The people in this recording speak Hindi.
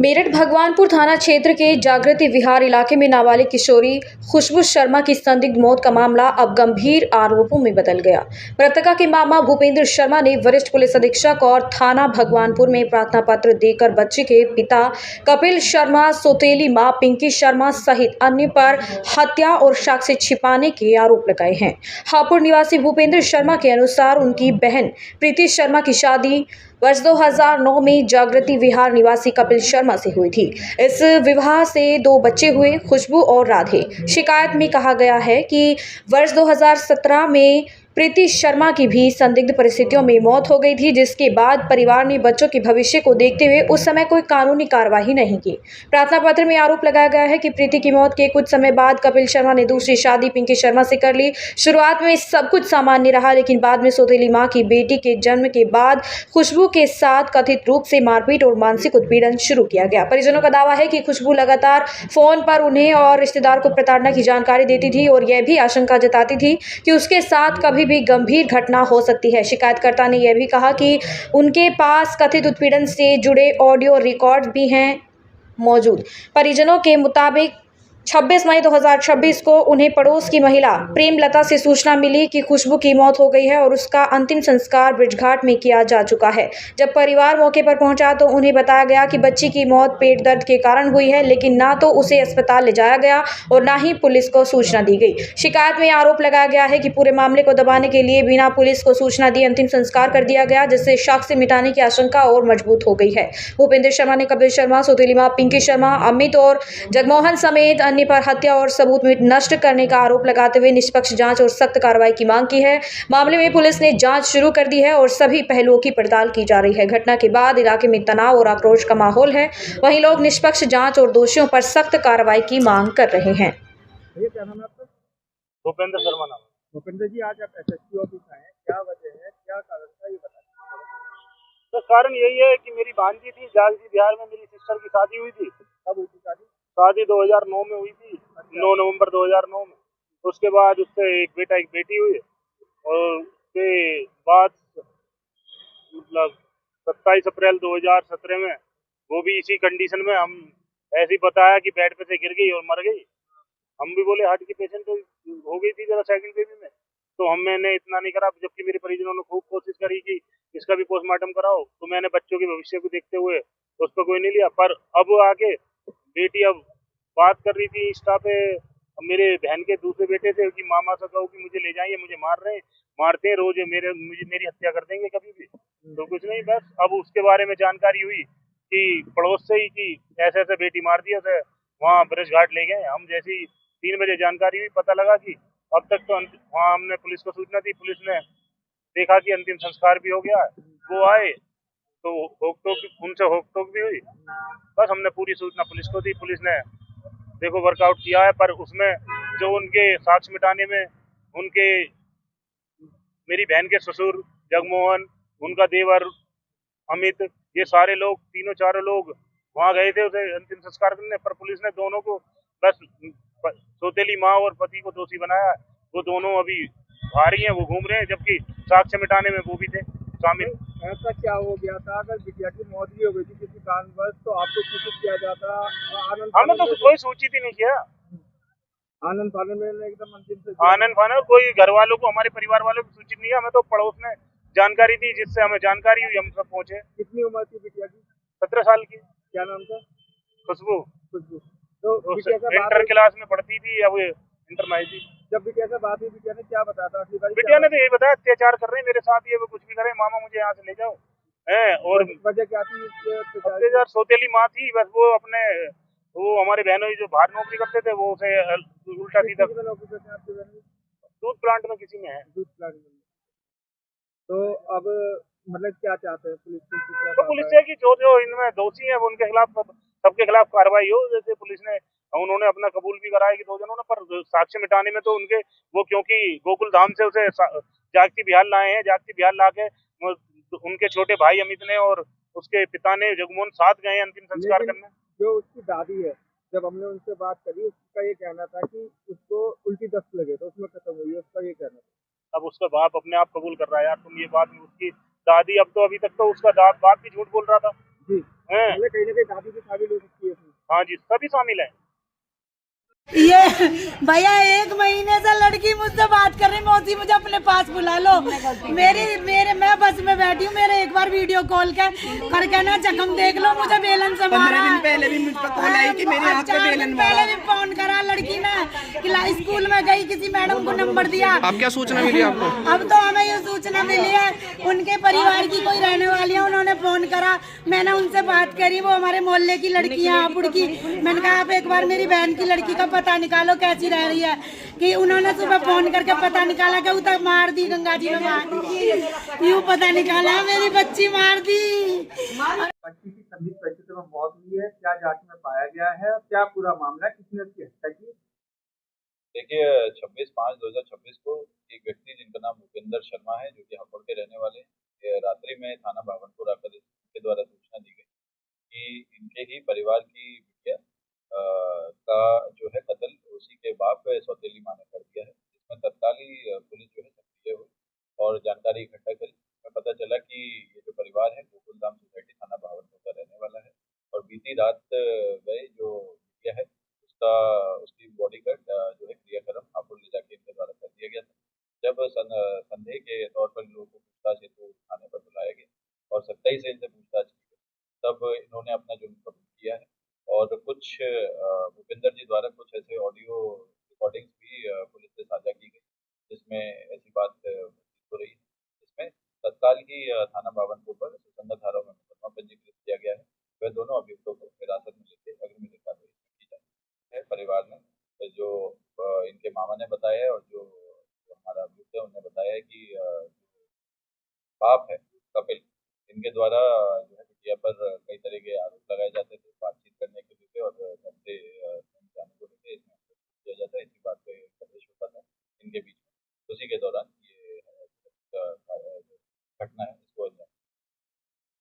मेरठ भगवानपुर थाना क्षेत्र के जागृति विहार इलाके में नाबालिग किशोरी खुशबू शर्मा की संदिग्ध मौत का मामला अब गंभीर आरोपों में बदल गया। मृतका के मामा भूपेंद्र शर्मा ने वरिष्ठ पुलिस अधीक्षक और थाना भगवानपुर में प्रार्थना पत्र देकर बच्चे के पिता कपिल शर्मा, सौतेली मां पिंकी शर्मा सहित अन्य पर हत्या और साक्ष्य छिपाने के आरोप लगाए हैं। हापुड़ निवासी भूपेंद्र शर्मा के अनुसार उनकी बहन प्रीति शर्मा की शादी वर्ष 2009 में जागृति विहार निवासी कपिल शर्मा से हुई थी। इस विवाह से 2 बच्चे हुए, खुशबू और राधे। शिकायत में कहा गया है कि वर्ष 2017 में प्रीति शर्मा की भी संदिग्ध परिस्थितियों में मौत हो गई थी, जिसके बाद परिवार ने बच्चों के भविष्य को देखते हुए उस समय कोई कानूनी कार्रवाई नहीं की। प्रार्थना पत्र में आरोप लगाया गया है कि प्रीति की मौत के कुछ समय बाद कपिल शर्मा ने दूसरी शादी पिंकी शर्मा से कर ली। शुरुआत में सब कुछ सामान्य रहा, लेकिन बाद में सौतेली मां की बेटी के जन्म के बाद खुशबू के साथ कथित रूप से मारपीट और मानसिक उत्पीड़न शुरू किया गया। परिजनों का दावा है कि खुशबू लगातार फोन पर उन्हें और रिश्तेदार को प्रताड़ना की जानकारी देती थी और यह भी आशंका जताती थी कि उसके साथ कभी भी गंभीर घटना हो सकती है। शिकायतकर्ता ने यह भी कहा कि उनके पास कथित उत्पीड़न से जुड़े ऑडियो रिकॉर्ड भी हैं मौजूद। परिजनों के मुताबिक 26 मई 2026 को उन्हें पड़ोस की महिला प्रेमलता से सूचना मिली कि खुशबू की मौत हो गई है और उसका अंतिम संस्कार ब्रिजघाट में किया जा चुका है। जब परिवार मौके पर पहुंचा तो उन्हें बताया गया कि बच्ची की मौत पेट दर्द के कारण हुई है, लेकिन ना तो उसे अस्पताल ले जाया गया और ना ही पुलिस को सूचना दी गई। शिकायत में आरोप लगाया गया है कि पूरे मामले को दबाने के लिए बिना पुलिस को सूचना दिए अंतिम संस्कार कर दिया गया, जिससे साक्ष्य मिटाने की आशंका और मजबूत हो गई है। भूपेंद्र शर्मा ने कपिल शर्मा, सौतेली मां पिंकी शर्मा, अमित और जगमोहन समेत अन्य पर हत्या और सबूत नष्ट करने का आरोप लगाते हुए निष्पक्ष जांच और सख्त कार्रवाई की मांग की है। मामले में पुलिस ने जांच शुरू कर दी है और सभी पहलुओं की पड़ताल की जा रही है। घटना के बाद इलाके में तनाव और आक्रोश का माहौल है। वहीं लोग निष्पक्ष जांच और दोषियों पर सख्त कार्रवाई की मांग कर रहे हैं। ये क्या नाम है आपका? भूपेंद्र शर्मा नाम। भूपेंद्र जी, आज आप एसएसपी ऑफिस आए हैं, क्या वजह है, क्या कारण था, ये बताइए। तो कारण यही है कि मेरी भांजी थी, जागृति बिहार में मेरी सिस्टर की शादी हुई थी। कब हुई थी शादी? शादी 2009 में हुई थी। 9 नवंबर 2009 में। उसके बाद उससे एक बेटा एक बेटी हुई और उसके बाद मतलब 27 अप्रैल 2017 में वो भी इसी कंडीशन में हम ऐसे ही बताया कि बेड पे से गिर गई और मर गई। हम भी बोले हार्ट की पेशेंट हो गई थी जरा सेकंड बेबी में, तो मैंने इतना नहीं करा, जबकि मेरे परिजनों ने खूब कोशिश करी कि इसका भी पोस्टमार्टम कराओ, तो मैंने बच्चों के भविष्य को देखते हुए उस पर कोई नहीं लिया। पर अब आके बेटी अब बात कर रही थी इंस्टा पे मेरे बहन के दूसरे बेटे से कि मामा से कहो कि मुझे ले जाइए, मुझे मारते हैं रोज, मेरी हत्या कर देंगे कभी भी। तो कुछ नहीं, बस अब उसके बारे में जानकारी हुई कि पड़ोस से ही कि ऐसे ऐसे बेटी मार दिया से वहाँ ब्रिज घाट ले गए। हम जैसी 3 बजे जानकारी हुई, पता लगा कि अब तक तो वहाँ हमने पुलिस को सूचना दी, पुलिस ने देखा कि अंतिम संस्कार भी हो गया। वो आए तो उनसे होक टोक भी हुई। बस हमने पूरी सूचना पुलिस को दी, पुलिस ने देखो वर्कआउट किया है। पर उसमें जो उनके साक्ष्य मिटाने में उनके मेरी बहन के ससुर जगमोहन, उनका देवर अमित, ये सारे लोग तीनों चारों लोग वहाँ गए थे उसे अंतिम संस्कार करने, पर पुलिस ने दोनों को बस सौतेली माँ और पति को दोषी बनाया। वो दोनों अभी आ रही हैं, वो घूम रहे हैं, जबकि साक्ष्य मिटाने में वो भी थे शामिल। ऐसा क्या हो गया था? अगर बिटिया की मौत भी हो गई थी किसी कारणवश, तो आपको सूचित किया जाता? हमें तो कोई सूचित ही नहीं किया। आनंद फानन में एकदम अंतिम से आनंद फानन कोई घर वालों को, हमारे परिवार वालों को सूचित नहीं है। हमें तो पड़ोस ने जानकारी दी, जिससे हमें जानकारी हुई, हम सब पहुंचे। कितनी उम्र थी बिटिया की? 17 साल की। क्या नाम था? खुशबू। खुशबू। तो बिटिया का इंटर क्लास में पढ़ती थी, अब इंटर में आई थी। जब बिटिया से बात हुई, बिटिया ने क्या बताया था? बिटिया ने तो यही बताया अत्याचार कर रहे हैं मेरे साथ, ये वो कुछ भी करे, मामा मुझे यहाँ से ले जाओ है। और वजह क्या थी? अत्याचार सौतेली माँ थी, बस वो अपने वो हमारे बहनों जो बाहर नौकरी करते थे वो उसे उल्टा सीधा दूध प्लांट में किसी में है। दूध प्लांट में। तो अब मतलब क्या चाहते हैं पुलिस से? तो पुलिस से कि जो इनमें दोषी है वो उनके खिलाफ, सबके खिलाफ कार्रवाई हो। जैसे पुलिस ने उन्होंने अपना कबूल भी कराया कि 2 जनों ने, पर साक्ष्य मिटाने में तो उनके वो, क्योंकि गोकुल धाम से उसे जागती बिहार लाए हैं, जागती बिहार ला के उनके छोटे भाई अमित ने और उसके पिता ने जगमोहन साथ गए अंतिम संस्कार करने। जो उसकी दादी है, जब हमने उनसे बात करी, उसका ये कहना था कि उसको उल्टी दस्त लगे तो उसमें खत्म हुई है, उसका ये कहना था। अब उसका बाप अपने आप कबूल कर रहा है यार, तुम ये बात, उसकी दादी अब तो अभी तक तो उसका बाप भी झूठ बोल रहा था। जी। हैं। मतलब कहीं ना कहीं दादी भी शामिल हो सकती है इसमें। हाँ जी, सभी शामिल हैं। ये भैया 1 महीने से लड़की मुझसे बात कर रही, मौसी मुझे अपने पास बुला लो। मैं बस में बैठी हूँ, मेरे एक बार वीडियो कॉल करके ना जख्म देख लो, मुझे बेलन से मारा। 15 दिन पहले भी मुझ पर कॉल आई कि मेरे हाथ पे 4 बेलन दिन मारा। पहले भी फोन करा लड़की ने कि स्कूल में गई, किसी मैडम को नंबर दिया। अब क्या सूचना मिली आपको? अब तो हमें ये सूचना मिली है, उनके परिवार की कोई रहने वाली है, उन्होंने फोन करा, मैंने उनसे बात करी, वो हमारे मोहल्ले की लड़की है हापुड़ की। मैंने कहा आप एक बार मेरी बहन की लड़की का पता निकालो कैसी रह रही है, कि उन्होंने सुबह फोन करके पता निकाला कि उधर मार दी, गंगा जी में मार दी, यूँ पता निकाला मेरी बच्ची मार दी। बच्ची की संदिग्ध परिस्थिति में मौत हुई है, क्या जांच में पाया गया है, क्या पूरा मामला है, किसने उसकी हत्या की? देखिए 26/5/2026 को एक व्यक्ति जिनका नाम भूपेंद्र शर्मा है, जो कि हापुड़ के रहने वाले हैं, ये रात्रि में थाना भावनपुर आकर इनके द्वारा सूचना दी गई कि इनके ही परिवार की बिटिया का जो है कत्ल उसी के बाप सौतेली माँ ने कर दिया है। इसमें तत्काल ही पुलिस जो है सक्रिय हुई और जानकारी इकट्ठा करी। हमें पता चला कि ये जो परिवार है गोकुलधाम सोसाइटी थाना भावनपुर का रहने वाला है और बीती रात गए जो बिटिया है उसकी बॉडी का जो है क्रियाक्रम हापुड़ ले जाके इनके द्वारा कर दिया गया था। जब संदेह के तौर पर लोगों को पूछताछ हेतु थाने पर बुलाया गया और सख्ताई से इनसे पूछताछ की गई, तब इन्होंने अपना जुर्म कबूल किया है और कुछ भूपेंद्र जी द्वारा कुछ ऐसे ऑडियो रिकॉर्डिंग्स भी पुलिस से साझा की गई, जिसमें ऐसी बात हो रही है। इसमें तत्काल ही थाना भावनपुर पर सुसंगत धाराओं में मुकदमा पंजीकृत किया गया है। वह दोनों अभियुक्तों को हिरासत में लेकर अग्रिम कार्रवाई की जा रही है। परिवार ने जो इनके मामा ने बताया है और जो हमारा अभियुक्त है उन्होंने बताया है कि बाप है कपिल, इनके द्वारा जो है बिटिया पर कई तरह के आरोप लगाए जाते थे बातचीत करने के लिए और घर से कहीं जाने को लेकर इसमें किया जाता है, इसी बात पे कलेश होता था इनके बीच में। उसी के दौरान ये घटना है